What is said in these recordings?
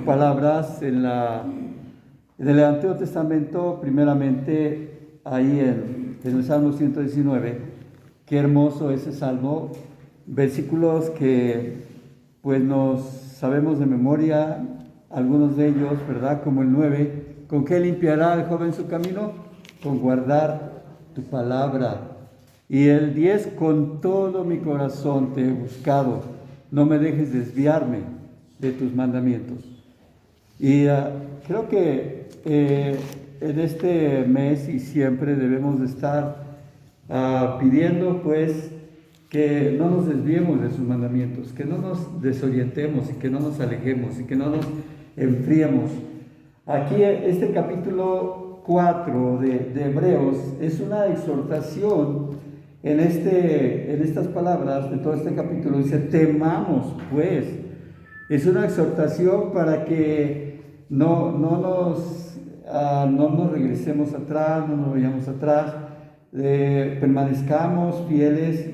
Palabras en el Antiguo Testamento, primeramente ahí en el Salmo 119. Qué hermoso ese salmo, versículos que pues nos sabemos de memoria, algunos de ellos, ¿verdad? Como el 9, ¿con qué limpiará el joven su camino? Con guardar tu palabra. Y el 10, con todo mi corazón te he buscado, no me dejes desviarme de tus mandamientos. Y creo que en este mes y siempre debemos de estar pidiendo pues que no nos desviemos de sus mandamientos, que no nos desorientemos y que no nos alejemos y que no nos enfriemos. Aquí este capítulo 4 de Hebreos es una exhortación en estas palabras de todo este capítulo. Dice, temamos pues. Es una exhortación para que no nos regresemos atrás, no nos vayamos atrás, permanezcamos fieles,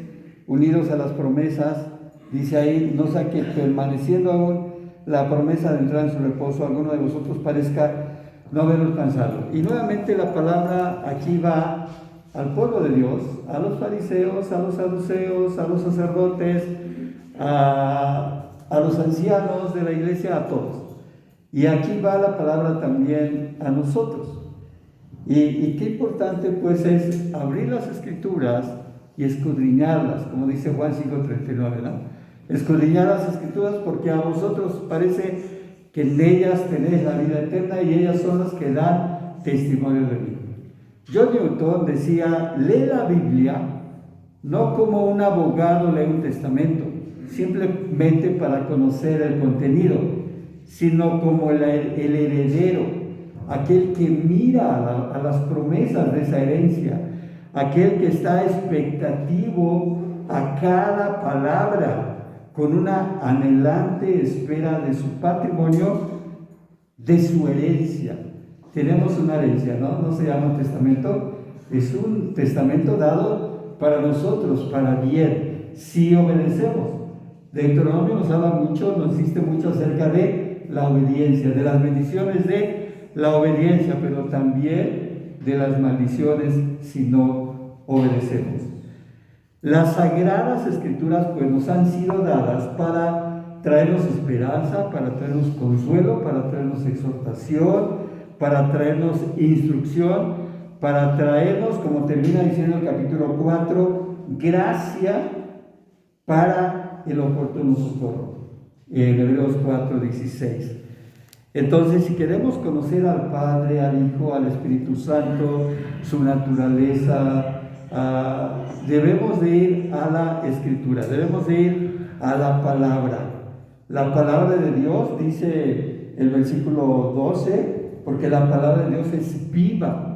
unidos a las promesas. Dice ahí, no sea que permaneciendo aún la promesa de entrar en su reposo, alguno de vosotros parezca no haber alcanzado. Y nuevamente la palabra aquí va al pueblo de Dios, a los fariseos, a los saduceos, a los sacerdotes, a los ancianos de la iglesia, a todos. Y aquí va la palabra también a nosotros. Y qué importante pues es abrir las escrituras y escudriñarlas, como dice Juan 5:39, ¿no? Escudriñar las escrituras porque a vosotros parece que en ellas tenéis la vida eterna y ellas son las que dan testimonio de mí. John Newton decía, lee la Biblia no como un abogado lee un testamento, simplemente para conocer el contenido, sino como el heredero, aquel que mira a las promesas de esa herencia, aquel que está expectativo a cada palabra, con una anhelante espera de su patrimonio, de su herencia. Tenemos una herencia, ¿no? No se llama testamento, es un testamento dado para nosotros, para bien, si obedecemos. Deuteronomio nos habla mucho, nos insiste mucho acerca de la obediencia, de las bendiciones de la obediencia, pero también de las maldiciones si no obedecemos. Las sagradas escrituras pues nos han sido dadas para traernos esperanza, para traernos consuelo, para traernos exhortación, para traernos instrucción, para traernos, como termina diciendo el capítulo 4, gracia para el oportuno socorro, en Hebreos 4:16. Entonces, si queremos conocer al Padre, al Hijo, al Espíritu Santo, su naturaleza, debemos de ir a la Escritura, debemos de ir a la palabra. La palabra de Dios, dice el versículo 12, porque la palabra de Dios es viva.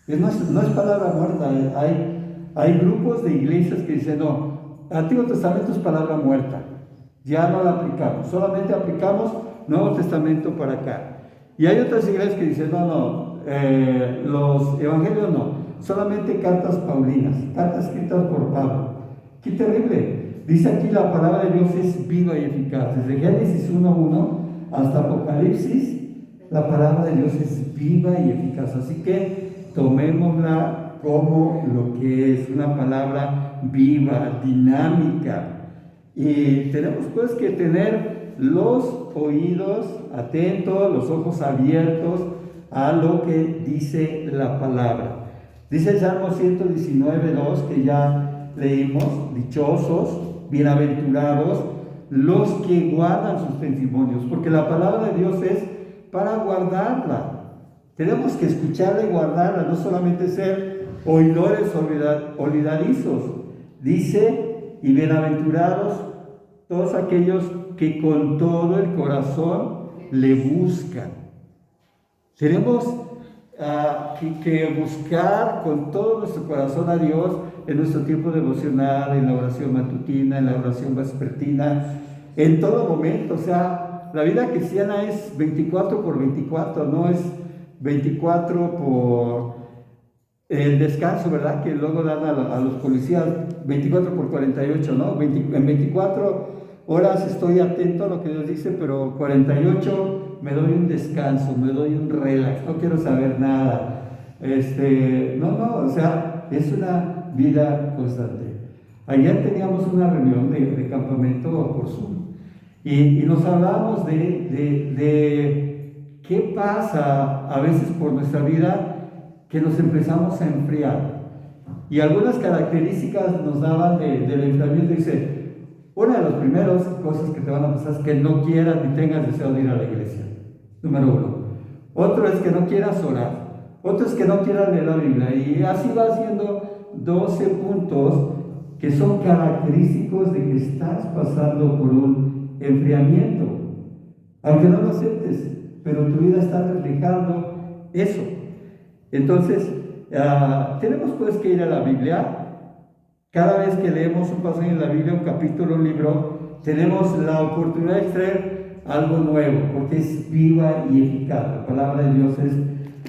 No es palabra muerta. Hay grupos de iglesias que dicen, no, Antiguo Testamento es palabra muerta, ya no la aplicamos, solamente aplicamos Nuevo Testamento para acá. Y hay otras iglesias que dicen, los evangelios no, solamente cartas paulinas, cartas escritas por Pablo. ¡Qué terrible! Dice aquí la palabra de Dios es viva y eficaz. Desde Génesis 1:1 hasta Apocalipsis, la palabra de Dios es viva y eficaz. Así que tomémosla como lo que es, una palabra viva, dinámica. Y tenemos pues que tener los oídos atentos, los ojos abiertos a lo que dice la palabra. Dice el Salmo 119:2 que ya leímos, dichosos, bienaventurados los que guardan sus testimonios, porque la palabra de Dios es para guardarla. Tenemos que escucharla y guardarla, no solamente ser oidores olvidadizos. Dice, y bienaventurados todos aquellos que con todo el corazón le buscan. Tenemos que buscar con todo nuestro corazón a Dios en nuestro tiempo devocional, en la oración matutina, en la oración vespertina, en todo momento. O sea, la vida cristiana es 24/24, no es 24 por el descanso, ¿verdad? Que luego dan a los policías 24/48, ¿no? En 24 horas estoy atento a lo que Dios dice, pero 48 me doy un descanso, me doy un relax, no quiero saber nada. No, o sea, es una vida constante. Ayer teníamos una reunión de campamento por Zoom y nos hablábamos de qué pasa a veces por nuestra vida que nos empezamos a enfriar. Y algunas características nos daban del enfriamiento. Dice, una de las primeras cosas que te van a pasar es que no quieras ni tengas deseo de ir a la iglesia. Número uno. Otro es que no quieras orar. Otro es que no quieras leer la Biblia. Y así va haciendo 12 puntos que son característicos de que estás pasando por un enfriamiento. Aunque no lo aceptes, pero tu vida está reflejando eso. Entonces, tenemos pues que ir a la Biblia. Cada vez que leemos un pasaje en la Biblia, un capítulo, un libro, tenemos la oportunidad de extraer algo nuevo, porque es viva y eficaz. La palabra de Dios es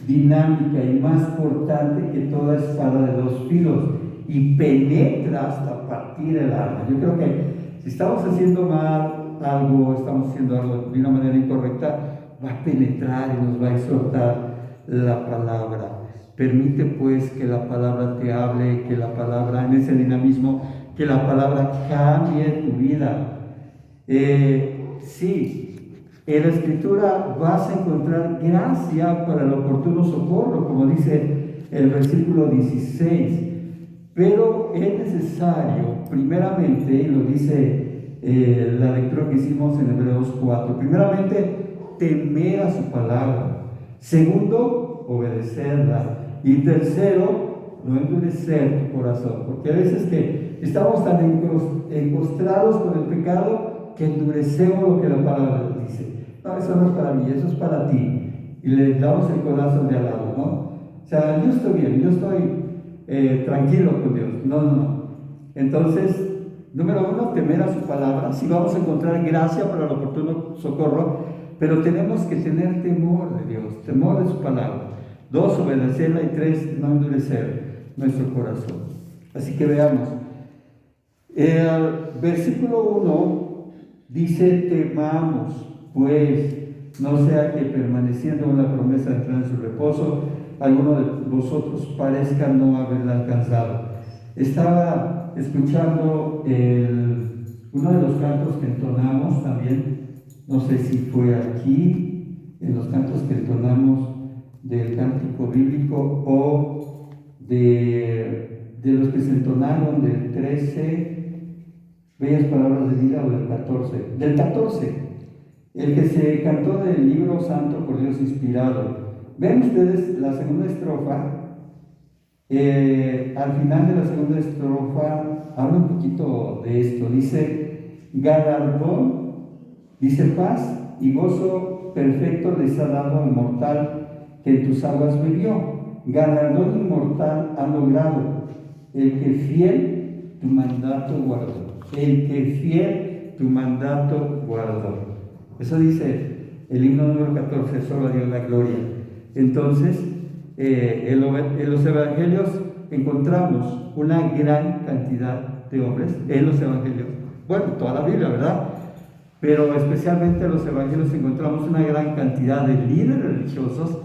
dinámica y más cortante que toda espada de dos filos y penetra hasta partir el alma. Yo creo que si estamos haciendo mal algo, estamos haciendo algo de una manera incorrecta, va a penetrar y nos va a exhortar la palabra. Permite pues que la palabra te hable, que la palabra, en ese dinamismo, que la palabra cambie tu vida. Sí, en la Escritura vas a encontrar gracia para el oportuno socorro, como dice el versículo 16. Pero es necesario, primeramente, y lo dice la lectura que hicimos en Hebreos 4, primeramente, temer a su palabra. Segundo, obedecerla. Y tercero, no endurecer tu corazón, porque a veces que estamos tan encostrados con el pecado que endurecemos lo que la palabra dice. No, eso no es para mí, eso es para ti. Y le damos el corazón de al lado, ¿no? O sea, yo estoy bien, yo estoy tranquilo con Dios. No. Entonces, número uno, temer a su palabra. Si vamos a encontrar gracia para el oportuno socorro, pero tenemos que tener temor de Dios, temor de su palabra. 2, obedecerla. Y 3, no endurecer nuestro corazón. Así que veamos. El versículo 1 dice, temamos, pues, no sea que permaneciendo en la promesa de entrar en su reposo, alguno de vosotros parezca no haberla alcanzado. Estaba escuchando uno de los cantos que entonamos también, no sé si fue aquí, en los cantos que entonamos del cántico bíblico o de los que se entonaron del 13, bellas palabras de vida, o del 14. Del 14, el que se cantó del libro santo por Dios inspirado. Ven ustedes la segunda estrofa. Al final de la segunda estrofa habla un poquito de esto. Dice, galardón, dice, paz y gozo perfecto les ha dado al mortal que en tus aguas bebió. Galardón inmortal ha logrado el que fiel tu mandato guardó. El que fiel tu mandato guardó. Eso dice el himno número 14, solo a Dios la gloria. Entonces, en los evangelios encontramos una gran cantidad de hombres, en los evangelios, bueno, toda la Biblia, ¿verdad? Pero especialmente en los evangelios encontramos una gran cantidad de líderes religiosos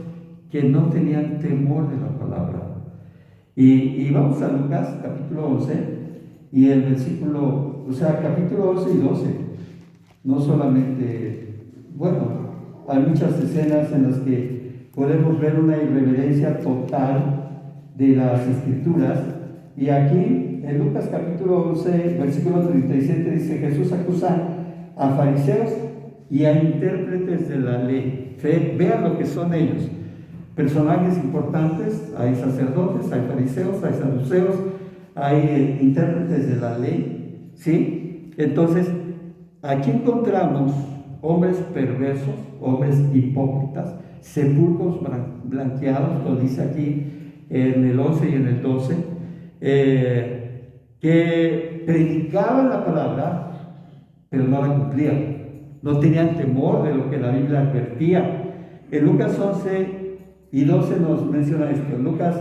que no tenían temor de la palabra. Y vamos a Lucas, capítulo 11, y el versículo, o sea, capítulo 11 y 12, no solamente, bueno, hay muchas escenas en las que podemos ver una irreverencia total de las Escrituras, y aquí en Lucas capítulo 11, versículo 37 dice, Jesús acusa a fariseos y a intérpretes de la ley. Vean lo que son ellos. Personajes importantes, hay sacerdotes, hay fariseos, hay saduceos, hay intérpretes de la ley, ¿sí? Entonces, aquí encontramos hombres perversos, hombres hipócritas, sepulcros blanqueados, lo dice aquí en el 11 y en el 12, que predicaban la palabra, pero no la cumplían, no tenían temor de lo que la Biblia advertía. En Lucas 11 y 12 nos menciona esto. Lucas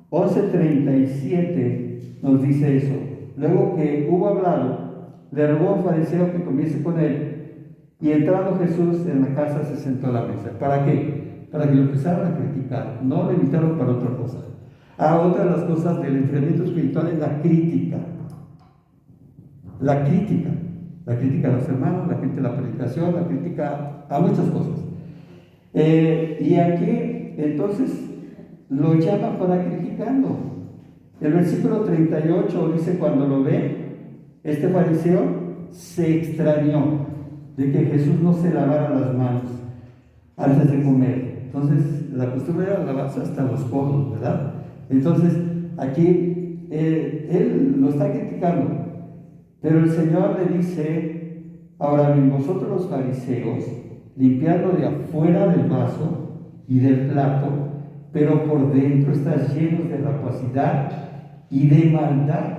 11:37 nos dice eso. Luego que hubo hablado, le rogó a un fariseo que comiese con él, y entrando Jesús en la casa se sentó a la mesa. ¿Para qué? Para que lo empezaran a criticar. No lo invitaron para otra cosa. Otra de las cosas del enfriamiento espiritual es la crítica. La crítica. La crítica a los hermanos, la crítica a la predicación, la crítica a muchas cosas. Y aquí, entonces, lo llama para criticarlo. El versículo 38 dice: cuando lo ve, este fariseo se extrañó de que Jesús no se lavara las manos antes de comer. Entonces, la costumbre era lavarse hasta los codos, ¿verdad? Entonces, aquí él lo está criticando, pero el Señor le dice: ahora bien, vosotros los fariseos, limpiadlo de afuera del vaso y del plato, pero por dentro estás llenos de rapacidad y de maldad.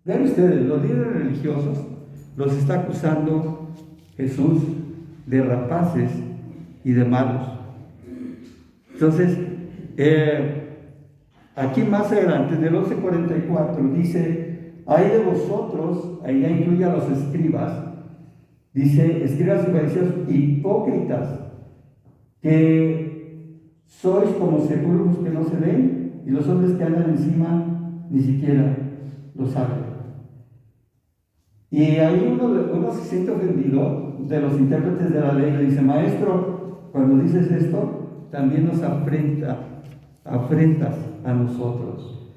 Vean ustedes, los líderes religiosos los está acusando Jesús de rapaces y de malos. Entonces, aquí más adelante, en el 11:44, dice: ay de vosotros, ahí ya incluye a los escribas, dice: escribas y fariseos hipócritas, que sois como sepulcros que no se ven, y los hombres que andan encima ni siquiera lo saben. Y ahí uno se siente ofendido de los intérpretes de la ley. Le dice: maestro, cuando dices esto, también nos afrentas a nosotros.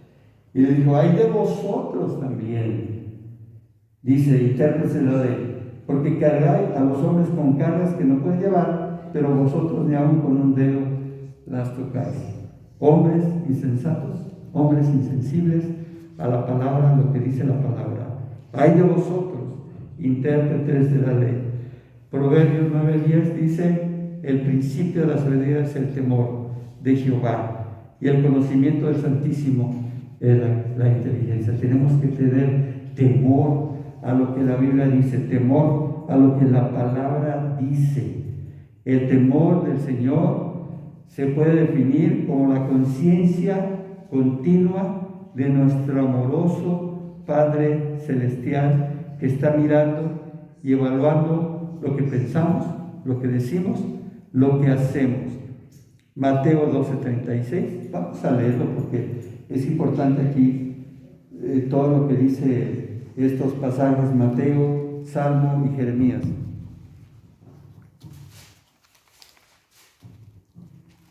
Y le dijo: ay de vosotros también, dice, intérpretes de la ley, porque cargáis a los hombres con cargas que no pueden llevar, pero vosotros ni aun con un dedo las tocáis. Hombres insensatos, hombres insensibles a la palabra, lo que dice la palabra. Ay de vosotros, intérpretes de la ley. Proverbios 9:10 dice: el principio de la sabiduría es el temor de Jehová, y el conocimiento del Santísimo es la inteligencia. Tenemos que tener temor a lo que la Biblia dice, temor a lo que la palabra dice. El temor del Señor se puede definir como la conciencia continua de nuestro amoroso Padre Celestial, que está mirando y evaluando lo que pensamos, lo que decimos, lo que hacemos. Mateo 12:36, vamos a leerlo porque es importante aquí todo lo que dice estos pasajes: Mateo, Salmo y Jeremías.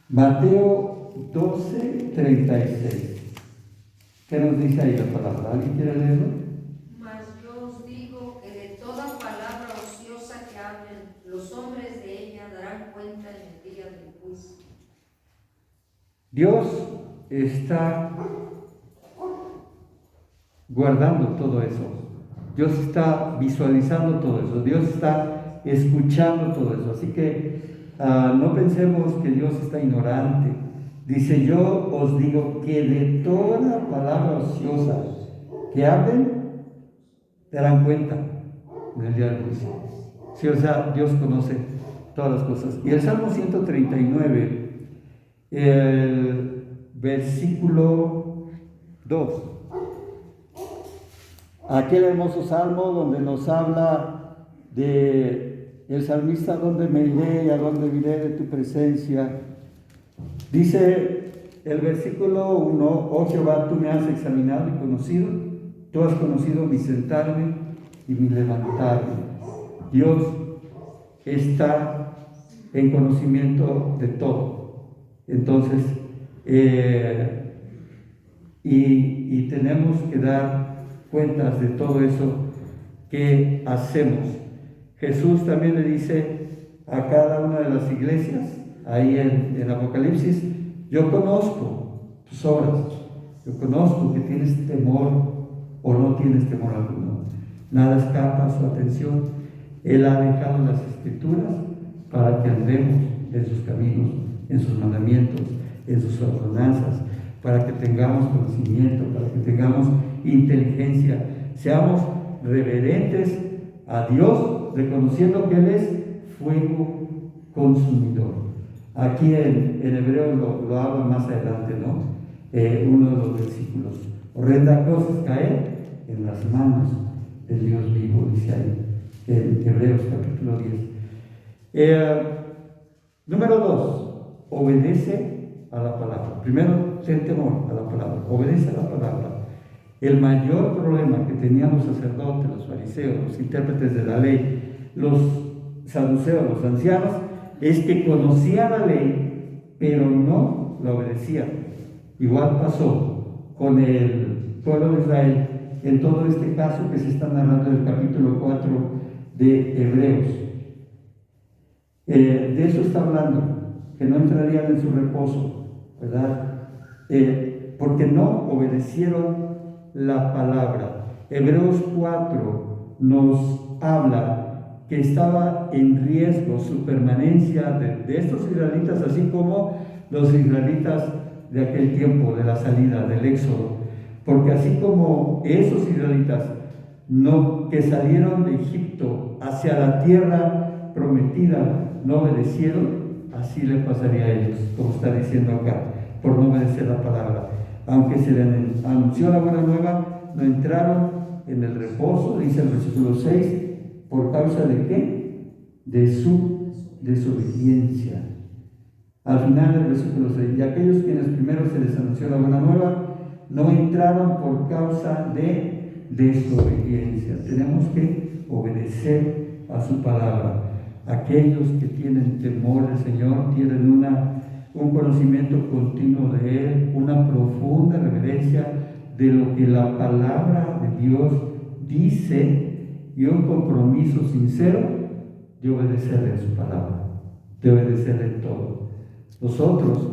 Mateo 12:36. ¿Qué nos dice ahí la palabra? ¿Alguien quiere leerlo? Mas yo os digo que de toda palabra ociosa que hablen, los hombres de ella darán cuenta en el día del juicio. Dios está guardando todo eso. Dios está visualizando todo eso. Dios está escuchando todo eso. Así que no pensemos que Dios está ignorante. Dice: yo os digo que de toda palabra ociosa que hablen, darán cuenta en el día del juicio. Sí, o sea, Dios conoce todas las cosas. Y el Salmo 139, el versículo 2. Aquel hermoso salmo donde nos habla de el salmista: ¿dónde me iré y a dónde iré de tu presencia? Dice el versículo 1: oh Jehová, tú me has examinado y conocido, tú has conocido mi sentarme y mi levantarme. Dios está en conocimiento de todo. Entonces, y tenemos que dar cuentas de todo eso que hacemos. Jesús también le dice a cada una de las iglesias, ahí en Apocalipsis: yo conozco tus obras, yo conozco que tienes temor o no tienes temor alguno. Nada escapa a su atención. Él ha dejado las Escrituras para que andemos en sus caminos, en sus mandamientos, en sus ordenanzas, para que tengamos conocimiento, para que tengamos inteligencia, seamos reverentes a Dios, reconociendo que Él es fuego consumidor. Aquí en Hebreo lo habla más adelante, ¿no? Uno de los versículos: horrenda cosa es caer en las manos del Dios vivo, dice ahí en Hebreos capítulo 10. Número 2, obedece a la palabra. Primero, ten temor a la palabra, obedece a la palabra. El mayor problema que tenían los sacerdotes, los fariseos, los intérpretes de la ley, los saduceos, los ancianos, es que conocían la ley, pero no la obedecían. Igual pasó con el pueblo de Israel en todo este caso que se está narrando en el capítulo 4 de Hebreos. De eso está hablando, que no entrarían en su reposo, ¿verdad? Porque no obedecieron la palabra. Hebreos 4 nos habla que estaba en riesgo su permanencia de estos israelitas, así como los israelitas de aquel tiempo, de la salida, del éxodo, porque así como esos israelitas que salieron de Egipto hacia la tierra prometida no obedecieron, así le pasaría a ellos, como está diciendo acá, por no obedecer la palabra. Aunque se les anunció la buena nueva, no entraron en el reposo, dice el versículo 6, ¿por causa de qué? De su desobediencia. Al final del versículo 6, y aquellos quienes primero se les anunció la buena nueva, no entraron por causa de desobediencia. Tenemos que obedecer a su palabra. Aquellos que tienen temor del Señor tienen un conocimiento continuo de Él, una profunda reverencia de lo que la palabra de Dios dice y un compromiso sincero de obedecerle a su palabra, de obedecerle en todo. Nosotros,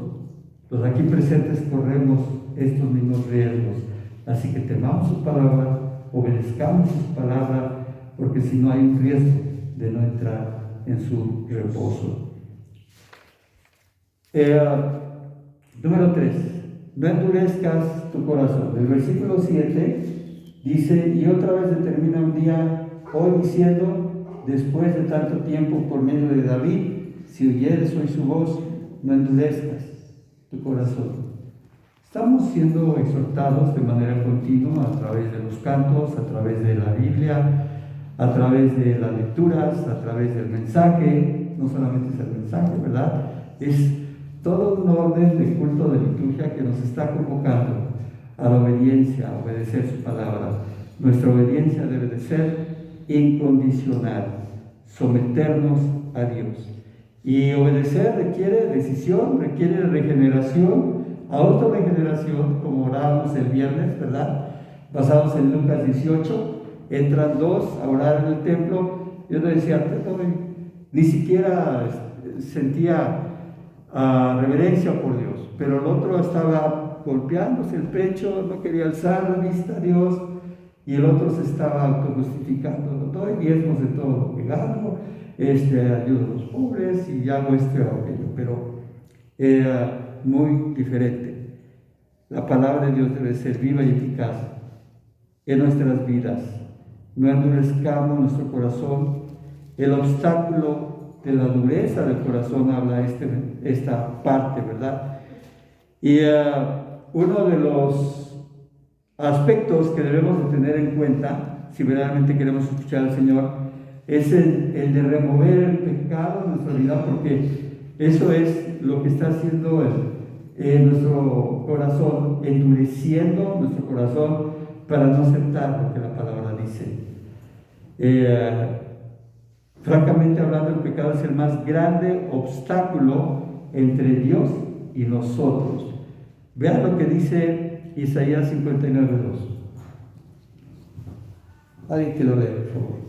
los aquí presentes, corremos estos mismos riesgos, así que temamos su palabra, obedezcamos su palabra, porque si no hay un riesgo de no entrar en su reposo. Número 3, no endurezcas tu corazón. El versículo 7 dice, y otra vez determina un día, hoy diciendo, después de tanto tiempo por medio de David, si oyeres hoy su voz, no endurezcas tu corazón. Estamos siendo exhortados de manera continua a través de los cantos, a través de la Biblia, a través de las lecturas, a través del mensaje. No solamente es el mensaje, ¿verdad? Es todo un orden de culto de liturgia que nos está convocando a la obediencia, a obedecer su palabra. Nuestra obediencia debe de ser incondicional, someternos a Dios. Y obedecer requiere decisión, requiere regeneración, autorregeneración, como orábamos el viernes, ¿verdad? Basados en Lucas 18, entran dos a orar en el templo. Yo le decía, ni siquiera sentía reverencia por Dios, pero el otro estaba golpeándose el pecho, no quería alzar la vista a Dios, y el otro se estaba autojustificando, doy diezmos de todo lo que gano, ayudo a los pobres y hago esto o aquello, pero muy diferente. La palabra de Dios debe ser viva y eficaz en nuestras vidas. No endurezcamos nuestro corazón. El obstáculo de la dureza del corazón habla esta parte, ¿verdad? Y uno de los aspectos que debemos de tener en cuenta, si verdaderamente queremos escuchar al Señor, es el de remover el pecado en nuestra vida, porque eso es lo que está haciendo nuestro corazón, endureciendo nuestro corazón para no aceptar lo que la palabra dice. Francamente hablando, el pecado es el más grande obstáculo entre Dios y nosotros. Vean lo que dice Isaías 59:2. Alguien que lo lea, por favor.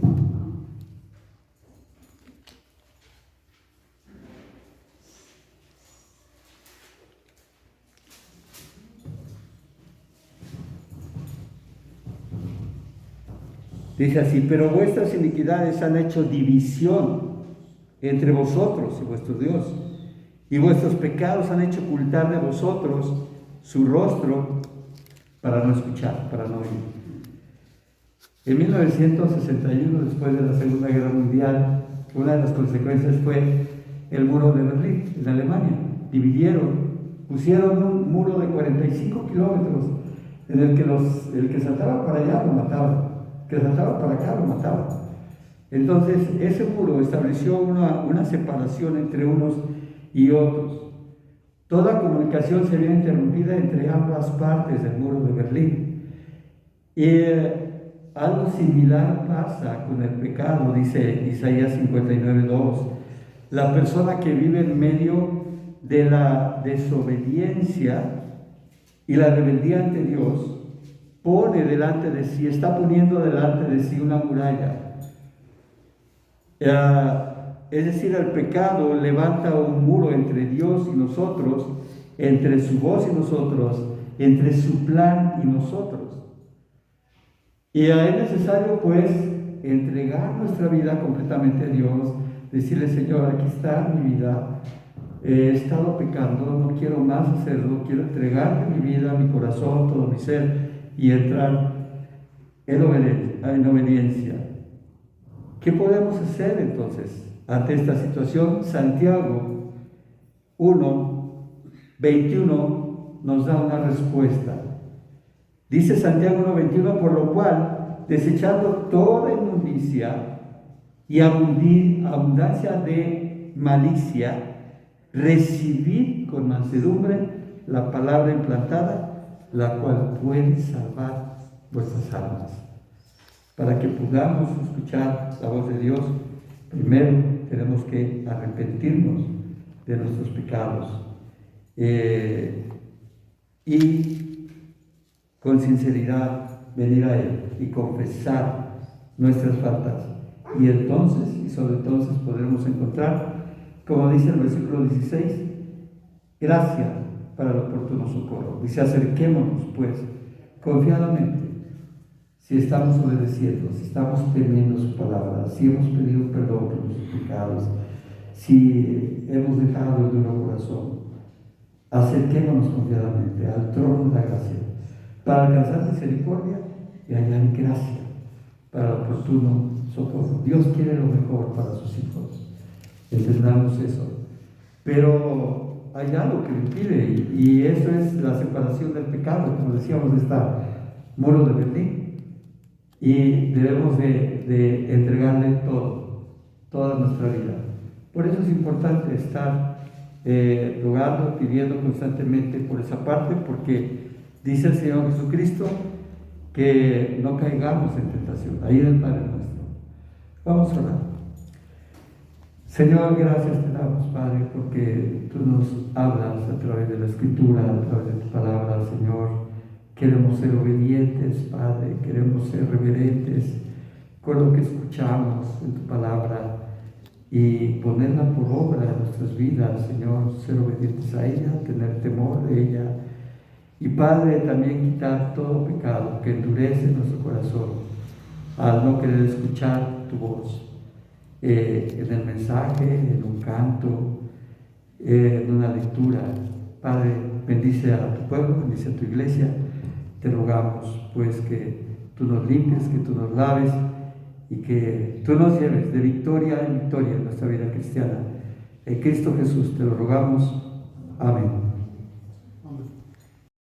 Dice así, pero vuestras iniquidades han hecho división entre vosotros y vuestro Dios, y vuestros pecados han hecho ocultar de vosotros su rostro para no escuchar, para no oír. En 1961, después de la Segunda Guerra Mundial, una de las consecuencias fue el muro de Berlín, en Alemania. Pusieron un muro de 45 kilómetros en el que el que saltaba para allá lo mataban. que saltaba para acá lo mataban. Entonces, ese muro estableció una separación entre unos y otros. Toda comunicación se vio interrumpida entre ambas partes del muro de Berlín. Y algo similar pasa con el pecado, dice Isaías 59:2. La persona que vive en medio de la desobediencia y la rebeldía ante Dios, está poniendo delante de sí una muralla. Es decir, el pecado levanta un muro entre Dios y nosotros, entre su voz y nosotros, entre su plan y nosotros. Y es necesario pues entregar nuestra vida completamente a Dios, decirle: Señor, aquí está mi vida, he estado pecando, no quiero más hacerlo, quiero entregarle mi vida, mi corazón, todo mi ser y entrar en obediencia. ¿Qué podemos hacer entonces ante esta situación? Santiago 1:21 nos da una respuesta. Dice Santiago 1:21: por lo cual, desechando toda inmundicia y abundancia de malicia, recibid con mansedumbre la palabra implantada, la cual puede salvar vuestras almas. Para que podamos escuchar la voz de Dios, primero tenemos que arrepentirnos de nuestros pecados y con sinceridad venir a Él y confesar nuestras faltas. Y entonces, y solo entonces, podremos encontrar, como dice el versículo 16, gracia para el oportuno socorro. Dice: acerquémonos pues confiadamente, si estamos obedeciendo, si estamos temiendo su palabra, si hemos pedido perdón por nuestros pecados, si hemos dejado el duro corazón, acerquémonos confiadamente al trono de la gracia para alcanzar misericordia y hallar gracia para el oportuno socorro. Dios quiere lo mejor para sus hijos, entendamos eso. Pero hay algo que lo impide, y eso es la separación del pecado, como decíamos, de esta muro de Berlín. Y debemos de entregarle toda nuestra vida. Por eso es importante estar rogando, pidiendo constantemente por esa parte, porque dice el Señor Jesucristo que no caigamos en tentación. Ahí en el Padre nuestro. Vamos a orar. Señor, gracias te damos, Padre, porque tú nos hablas a través de la Escritura, a través de tu palabra, Señor. Queremos ser obedientes, Padre, queremos ser reverentes con lo que escuchamos en tu palabra y ponerla por obra en nuestras vidas, Señor, ser obedientes a ella, tener temor de ella. Y Padre, también quitar todo pecado que endurece nuestro corazón al no querer escuchar tu voz en el mensaje, en un canto, en una lectura. Padre, bendice a tu pueblo, bendice a tu iglesia. Te rogamos pues que tú nos limpies, que tú nos laves y que tú nos lleves de victoria en victoria en nuestra vida cristiana. En Cristo Jesús te lo rogamos. Amén.